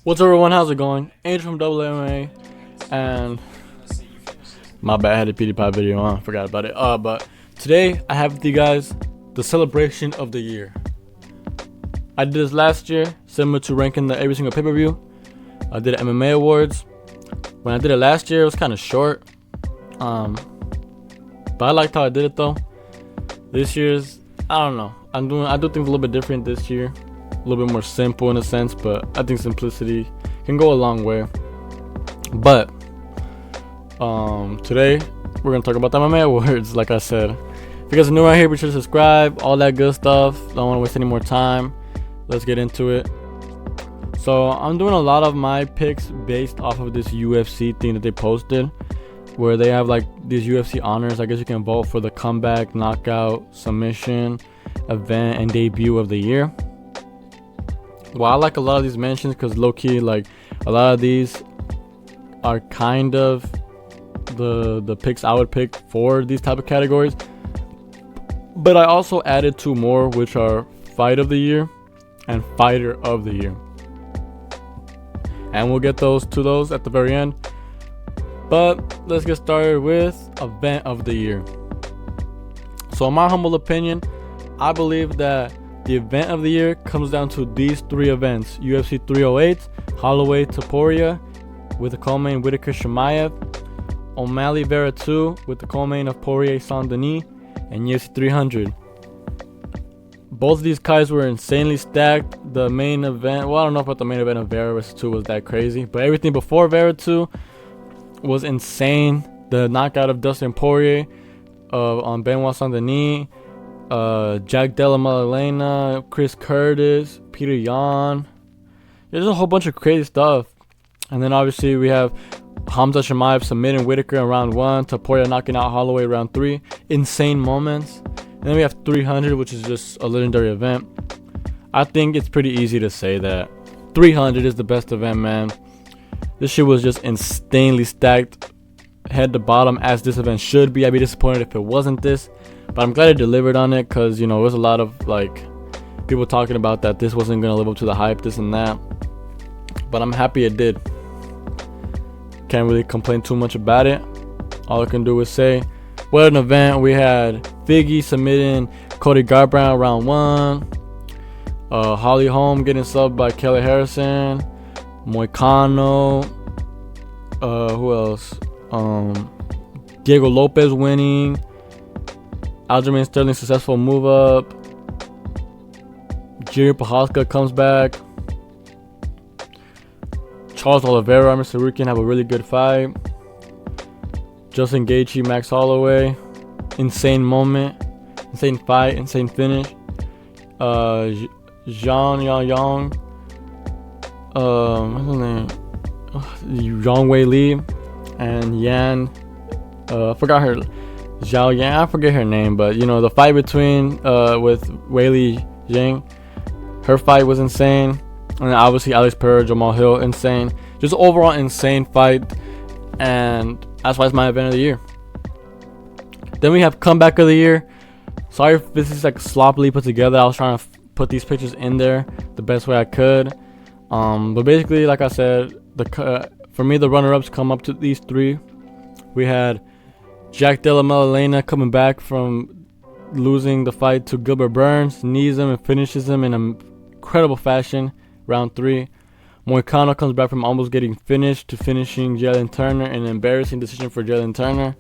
What's up, everyone? How's it going? Angel from Double MMA, and my bad, I had a PewDiePie video on. Forgot about it. But today I have with you guys the celebration of the year. I did this last year, similar to ranking every single pay-per-view. I did MMA Awards. When I did it last year, it was kind of short. But I liked how I did it though. This year's, I don't know. I do things a little bit different this year. A little bit more simple in a sense, but I think simplicity can go a long way. But today we're gonna talk about the MMA Awards. Like I said, if you guys are new around here, be sure to subscribe, all that good stuff. Don't want to waste any more time. Let's get into it. So I'm doing a lot of my picks based off of this UFC thing that they posted, where they have like these UFC honors. I guess you can vote for the comeback, knockout, submission, event, and debut of the year. Well, I like a lot of these mentions because low-key, like, a lot of these are kind of the picks I would pick for these type of categories. But I also added two more, which are Fight of the Year and Fighter of the Year. And we'll get to those at the very end. But let's get started with Event of the Year. So in my humble opinion, I believe that the event of the year comes down to these three events: UFC 308, Holloway Topuria with the co-main Whitaker Chimaev, O'Malley Vera 2 with the co-main of Poirier Saint Denis, and UFC 300. Both of these cards were insanely stacked. The main event, well, I don't know about the main event of Vera vs 2 was that crazy, but everything before Vera 2 was insane. The knockout of Dustin Poirier on Benoit Saint Denis, Jack Della Maddalena, Chris Curtis, Peter Yan. There's a whole bunch of crazy stuff. And then obviously we have Hamza Chimaev submitting Whitaker in round 1, Topuria knocking out Holloway round 3. Insane moments. And then we have 300, which is just a legendary event. I think it's pretty easy to say that 300 is the best event, man. This shit was just insanely stacked, head to bottom, as this event should be. I'd be disappointed if it wasn't this. But I'm glad it delivered on it, because, you know, there's a lot of, like, people talking about that this wasn't going to live up to the hype, this and that. But I'm happy it did. Can't really complain too much about it. All I can do is say, what an event. We had Figgy submitting Cody Garbrandt round 1. Holly Holm getting subbed by Kelly Harrison. Moicano. Who else? Diego Lopez winning. Aljamain Sterling successful move up. Jiri Prochazka comes back. Charles Oliveira, Mr. Rukin have a really good fight. Justin Gaethje, Max Holloway, insane moment, insane fight, insane finish. Zhang Yang, what's his name? Zhang Wei Li and Yan. I forgot her. Zhao Yang, I forget her name, but you know, the fight between with Weili Zhang, her fight was insane. And then obviously Alex Pereira, Jamal Hill, insane. Just overall insane fight, and that's why it's my event of the year. Then we have comeback of the year. Sorry if this is like sloppily put together. I was trying to put these pictures in there the best way I could. But basically, like I said, for me the runner-ups come up to these three. We had Jack Della Maddalena coming back from losing the fight to Gilbert Burns, knees him and finishes him in an incredible fashion, round 3. Moicano comes back from almost getting finished to finishing Jalen Turner in an embarrassing decision for Jalen Turner.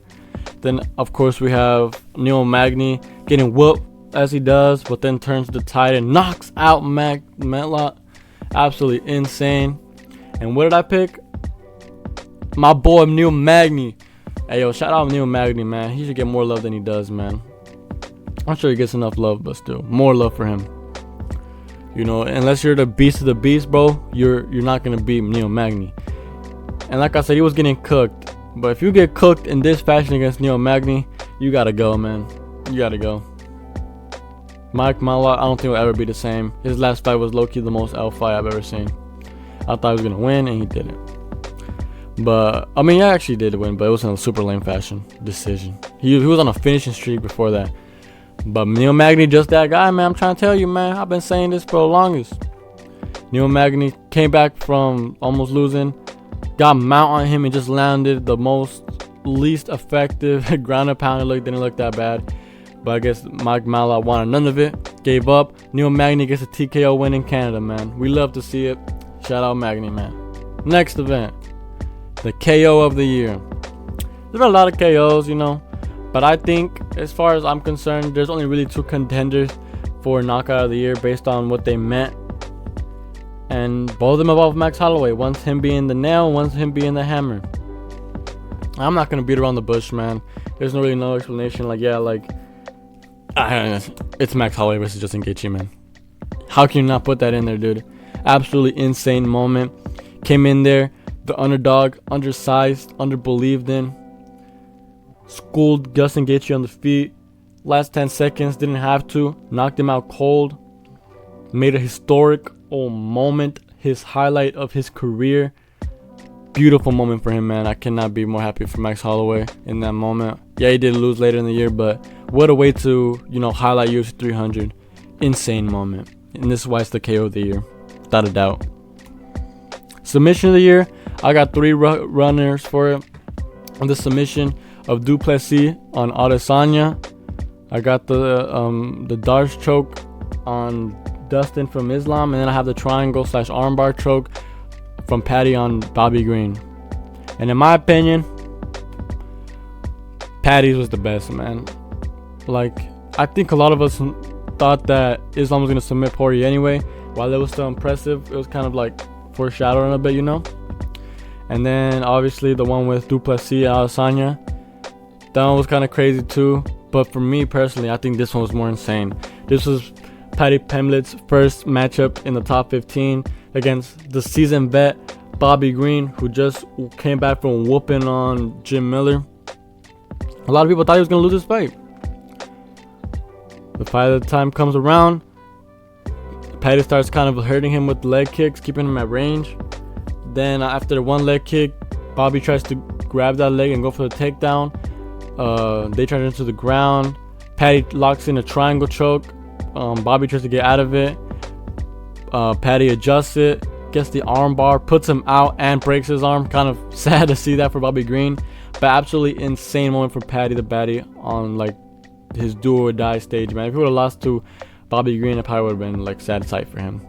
Then, of course, we have Neil Magny getting whooped as he does, but then turns the tide and knocks out Matlock. Absolutely insane. And what did I pick? My boy Neil Magny. Hey, yo, shout out Neil Magny, man. He should get more love than he does, man. I'm sure he gets enough love, but still, more love for him. You know, unless you're the beast of the beast, bro, you're not going to beat Neil Magny. And like I said, he was getting cooked. But if you get cooked in this fashion against Neil Magny, you got to go, man. You got to go. Mike Malott, I don't think will ever be the same. His last fight was low-key the most L fight I've ever seen. I thought he was going to win, and he didn't. But, I mean, he actually did win, but it was in a super lame fashion decision. He was on a finishing streak before that. But Neil Magny, just that guy, man. I'm trying to tell you, man. I've been saying this for the longest. Neil Magny came back from almost losing, got mount on him and just landed the least effective ground and pound. Didn't look that bad. But I guess Mike Malott wanted none of it. Gave up. Neil Magny gets a TKO win in Canada, man. We love to see it. Shout out Magny, man. Next event. The KO of the year. There's been a lot of KOs, but I think, as far as I'm concerned, there's only really 2 contenders for knockout of the year based on what they meant. And both of them involve Max Holloway. One's him being the nail, one's him being the hammer. I'm not going to beat around the bush, man. There's really no explanation. It's Max Holloway versus Justin Gaethje, man. How can you not put that in there, dude? Absolutely insane moment. Came in there, the underdog, undersized, underbelieved in. Schooled Justin Gaethje on the feet. Last 10 seconds, didn't have to. Knocked him out cold. Made a historic moment. His highlight of his career. Beautiful moment for him, man. I cannot be more happy for Max Holloway in that moment. Yeah, he did lose later in the year, but what a way to, highlight UFC 300. Insane moment. And this is why it's the KO of the year. Without a doubt. Submission of the year. I got 3 runners for it. On the submission of Du Plessis on Adesanya. I got the Darce choke on Dustin from Islam. And then I have the triangle / armbar choke from Patty on Bobby Green. And in my opinion, Patty's was the best, man. I think a lot of us thought that Islam was going to submit Poirier anyway. While it was still impressive, it was kind of foreshadowing a bit, And then obviously the one with Du Plessis and Adesanya. That one was kind of crazy too. But for me personally, I think this one was more insane. This was Paddy Pimblett's first matchup in the top 15 against the seasoned vet Bobby Green, who just came back from whooping on Jim Miller. A lot of people thought he was going to lose this fight. The fight of the time comes around. Paddy starts kind of hurting him with leg kicks, keeping him at range. Then after one leg kick, Bobby tries to grab that leg and go for the takedown. They turn into the ground. Paddy locks in a triangle choke. Bobby tries to get out of it. Paddy adjusts it, gets the arm bar, puts him out, and breaks his arm. Kind of sad to see that for Bobby Green, but absolutely insane moment for Paddy the Baddy on his do or die stage, man. If he would have lost to Bobby Green, it probably would have been sad sight for him.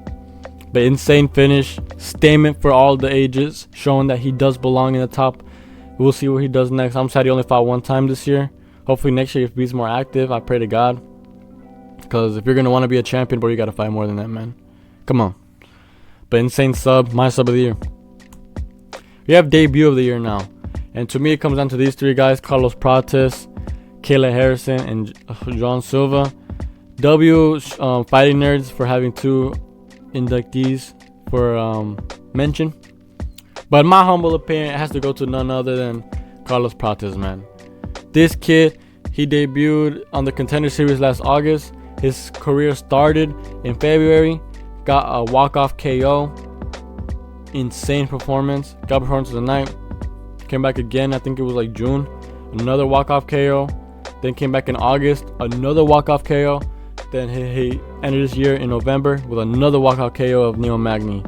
But insane finish, statement for all the ages, showing that he does belong in the top. We'll see what he does next. I'm sad he only fought 1 time this year. Hopefully next year if he's more active, I pray to God. Because if you're going to want to be a champion, bro, you got to fight more than that, man. Come on. But insane sub, my sub of the year. We have debut of the year now. And to me, it comes down to these 3 guys. Carlos Prates, Kayla Harrison, and John Silva. Fighting Nerds for having 2 inductees for mention. But in my humble opinion, it has to go to none other than Carlos Prates, man. This kid, he debuted on the Contender Series last August. His career started in February. Got a walk-off KO. Insane performance. Got performance of the night. Came back again, I think it was June. Another walk-off KO. Then came back in August. Another walk-off KO. Then he ended this year in November with another walk-off KO of Neil Magny.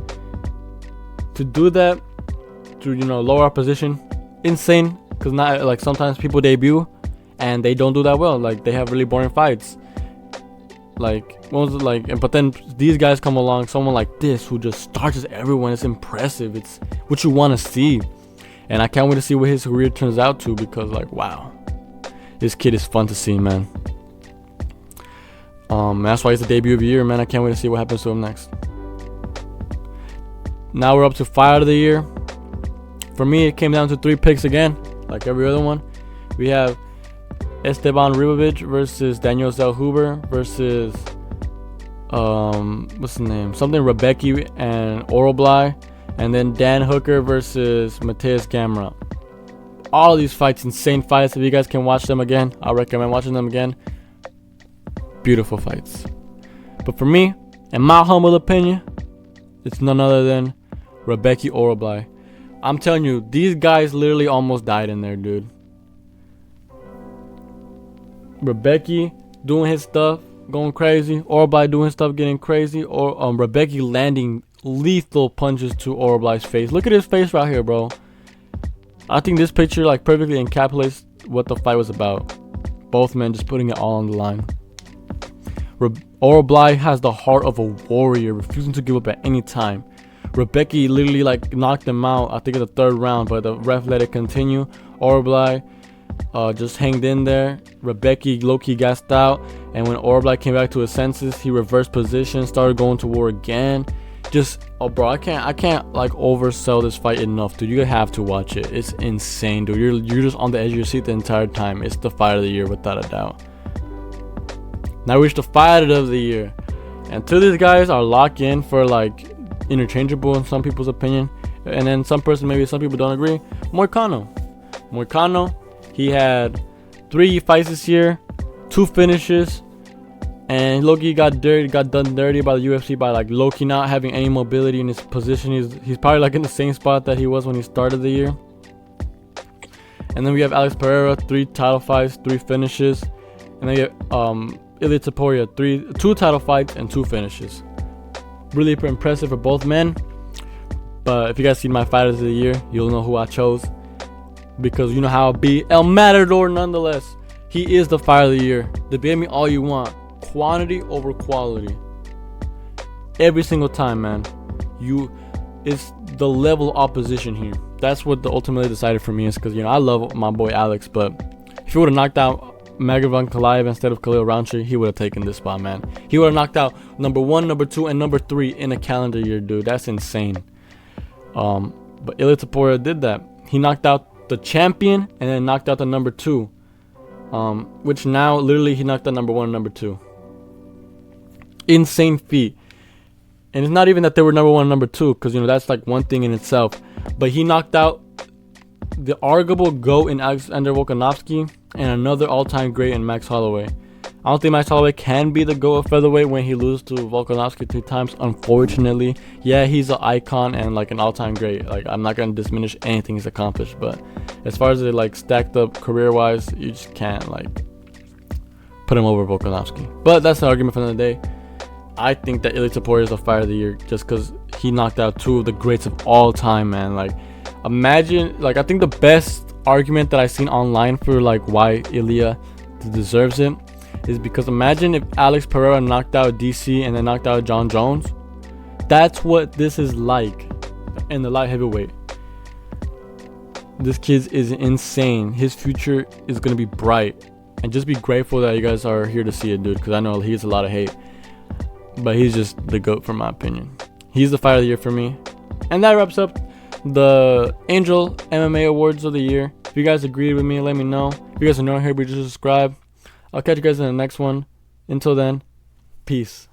To do that, to lower our position, insane. Because not sometimes people debut and they don't do that well. They have really boring fights. But then these guys come along, someone like this who just starches everyone. It's impressive. It's what you want to see, and I can't wait to see what his career turns out to, because wow, this kid is fun to see, man. That's why he's the debut of the year, man. I can't wait to see what happens to him next. Now we're up to fight of the year. For me, it came down to 3 picks again, like every other one. We have Esteban Ribovic versus Daniel Zellhuber versus what's his name? Something Rebecki and Orobly, and then Dan Hooker versus Mateus Gamrot. All of these fights, insane fights. If you guys can watch them again, I recommend watching them again. Beautiful fights. But for me, in my humble opinion, it's none other than Rebecki Orobly. I'm telling you, these guys literally almost died in there, dude. Rebecki doing his stuff, going crazy. Orobly doing his stuff, getting crazy. Or Rebecki landing lethal punches to Orblai's face. Look at his face right here, bro. I think this picture like perfectly encapsulates what the fight was about. Both men just putting it all on the line. Orblai has the heart of a warrior, refusing to give up at any time. Rebecca literally like knocked him out, I think in the third round, but the ref let it continue. Orblai just hanged in there. Rebecca low-key gassed out, and when Orblai came back to his senses, he reversed position, started going to war again. Just bro, I can't like oversell this fight enough, dude. You have to watch it. It's insane, dude. You're just on the edge of your seat the entire time. It's the fight of the year without a doubt. Now we reach the fight of the year, and two of these guys are locked in for like interchangeable in some people's opinion, and then some people don't agree. Moicano, he had 3 fights this year, 2 finishes, and Loki got done dirty by the UFC by like Loki not having any mobility in his position. He's probably like in the same spot that he was when he started the year. And then we have Alex Pereira, 3 title fights, 3 finishes, and then we have Ilia Topuria, 2 title fights and 2 finishes. Really impressive for both men. But if you guys see my fighters of the year, you'll know who I chose, because you know how it be. El Matador, nonetheless. He is the fighter of the year. Debate me all you want. Quantity over quality. Every single time, man. It's the level of opposition here. That's what the ultimately decided for me, is because, you know, I love my boy Alex, but if he would have knocked out Magomed Ankalaev instead of Khalil Rountree, he would have taken this spot, man. He would have knocked out number 1, number 2, and number 3 in a calendar year, dude. That's insane. But Ilia Topuria did that. He knocked out the champion and then knocked out the number 2, which now literally he knocked out number 1 and number 2. Insane feat. And it's not even that they were number 1 and number 2, because, you know, that's like one thing in itself. But he knocked out the arguable GOAT in Alexander Volkanovski and another all-time great in Max Holloway. I don't think Max Holloway can be the GOAT of featherweight when he loses to Volkanovski 2 times, unfortunately. Yeah, he's an icon and like an all-time great. Like, I'm not going to diminish anything he's accomplished, but as far as it like stacked up career-wise, you just can't like put him over Volkanovski. But that's the argument for the day. I think that Ilia Topuria is the fighter of the year just because he knocked out 2 of the greats of all time, man. Like, imagine, like, I think the best argument that I've seen online for like why Ilia deserves it is because imagine if Alex Pereira knocked out DC and then knocked out John Jones. That's what this is like in the light heavyweight. This kid is insane. His future is going to be bright, and just be grateful that you guys are here to see it, dude, because I know he gets a lot of hate, but he's just the GOAT from my opinion. He's the fighter of the year for me. And that wraps up the Angel MMA Awards of the year. If you guys agreed with me, let me know. If you guys are new here, be sure to subscribe. I'll catch you guys in the next one. Until then, peace.